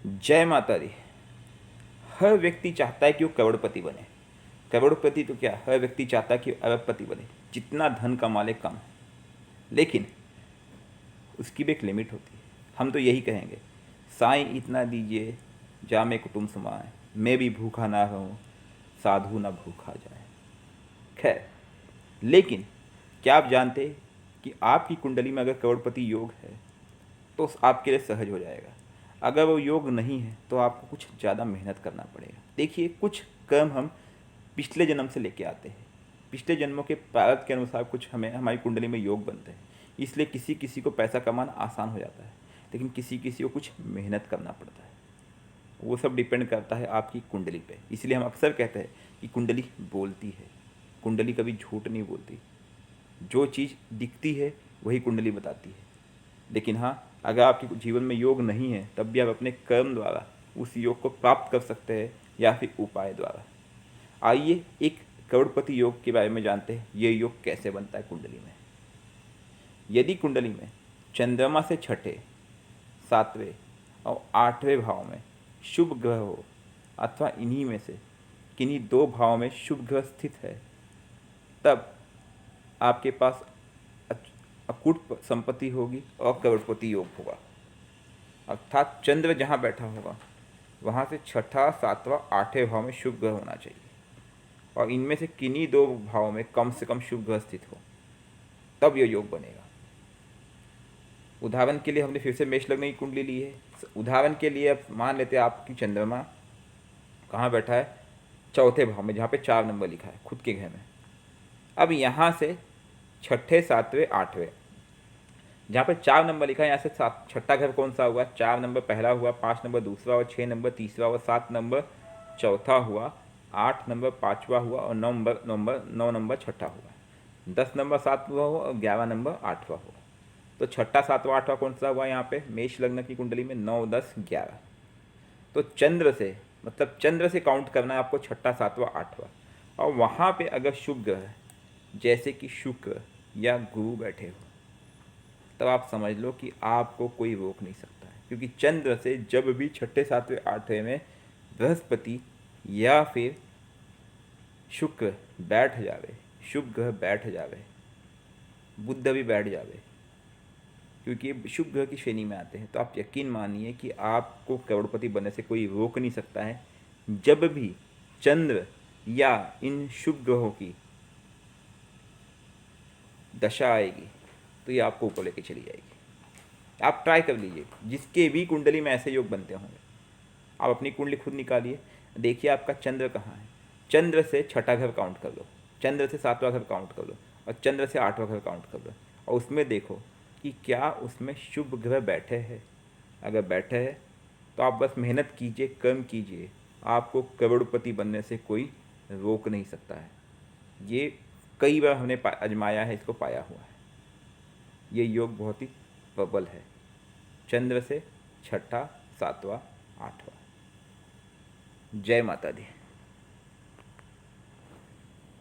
जय माता दी। हर व्यक्ति चाहता है कि वो करोड़पति बने। करोड़पति तो क्या, हर व्यक्ति चाहता है कि अरबपति बने, जितना धन कमा ले कम। लेकिन उसकी भी एक लिमिट होती है। हम तो यही कहेंगे, साईं इतना दीजिए जामे कुटुम्ब समाए, मैं भी भूखा ना रहूं, साधु ना भूखा जाए। खैर, लेकिन क्या आप जानते हैं कि आपकी कुंडली में अगर करोड़पति योग है तो आपके लिए सहज हो जाएगा। अगर वो योग नहीं है तो आपको कुछ ज़्यादा मेहनत करना पड़ेगा। देखिए, कुछ कर्म हम पिछले जन्म से लेके आते हैं। पिछले जन्मों के प्रारब्ध के अनुसार कुछ हमें हमारी कुंडली में योग बनते हैं। इसलिए किसी किसी को पैसा कमाना आसान हो जाता है, लेकिन किसी किसी को कुछ मेहनत करना पड़ता है। वो सब डिपेंड करता है आपकी कुंडली पे। इसलिए हम अक्सर कहते हैं कि कुंडली बोलती है। कुंडली कभी झूठ नहीं बोलती। जो चीज़ दिखती है वही कुंडली बताती है। लेकिन हाँ, अगर आपके जीवन में योग नहीं है तब भी आप अपने कर्म द्वारा उस योग को प्राप्त कर सकते हैं, या फिर उपाय द्वारा। आइए एक करोड़पति योग के बारे में जानते हैं। ये योग कैसे बनता है कुंडली में। यदि कुंडली में चंद्रमा से छठे, सातवें और आठवें भाव में शुभ ग्रह हो, अथवा इन्हीं में से किन्हीं दो भावों में शुभ ग्रह स्थित है, तब आपके पास अकूट संपत्ति होगी और करोड़पति योग होगा। अर्थात चंद्र जहाँ बैठा होगा वहाँ से छठा, सातवां, आठवें भाव में शुभ ग्रह होना चाहिए, और इनमें से किन्हीं दो भावों में कम से कम शुभ ग्रह स्थित हो, तब यह योग बनेगा। उदाहरण के लिए हमने फिर से मेष लग्न की कुंडली ली है। उदाहरण के लिए अब मान लेते हैं आपकी चंद्रमा कहाँ बैठा है, चौथे भाव में, जहाँ पे 4 नंबर लिखा है खुद के घर में। अब यहाँ से छठे, सातवें, आठवें, जहाँ पे 4 नंबर लिखा है, यहाँ से छठा घर कौन सा हुआ, 4 नंबर पहला हुआ, 5 नंबर दूसरा हुआ, 6 नंबर तीसरा हुआ, 7 नंबर चौथा हुआ, 8 नंबर पाँचवा हुआ, और 9 नंबर छठा हुआ, 10 नंबर सातवां हुआ, और 11 नंबर आठवां हुआ। तो छठा, सातवां, आठवां कौन सा हुआ यहाँ पे मेष लग्न की कुंडली में, 9, 10, 11। तो चंद्र से, मतलब चंद्र से काउंट करना है आपको छठा, सातवां, आठवां। और वहाँ पे अगर शुभ ग्रह जैसे कि शुक्र या गुरु बैठे हो, तब आप समझ लो कि आपको कोई रोक नहीं सकता है। क्योंकि चंद्र से जब भी छठे, सातवें, आठवें में बृहस्पति या फिर शुक्र बैठ जावे, शुभ ग्रह बैठ जावे, बुध भी बैठ जावे, क्योंकि ये शुभ ग्रह की श्रेणी में आते हैं, तो आप यकीन मानिए कि आपको करोड़पति बनने से कोई रोक नहीं सकता है। जब भी चंद्र या इन शुभ ग्रहों की दशा आएगी तो ये आपको ऊपर लेके चली जाएगी। आप ट्राई कर लीजिए, जिसके भी कुंडली में ऐसे योग बनते होंगे, आप अपनी कुंडली खुद निकालिए, देखिए आपका चंद्र कहाँ है। चंद्र से छठा घर काउंट कर लो, चंद्र से सातवां घर काउंट कर लो, और चंद्र से आठवां घर काउंट कर लो, और उसमें देखो कि क्या उसमें शुभ ग्रह बैठे हैं। अगर बैठे हैं तो आप बस मेहनत कीजिए, कर्म कीजिए, आपको करोड़पति बनने से कोई रोक नहीं सकता है। ये कई बार हमने आजमाया है, इसको पाया हुआ है। ये योग बहुत ही प्रबल है। चंद्र से छठा, सातवां, आठवां। जय माता दी।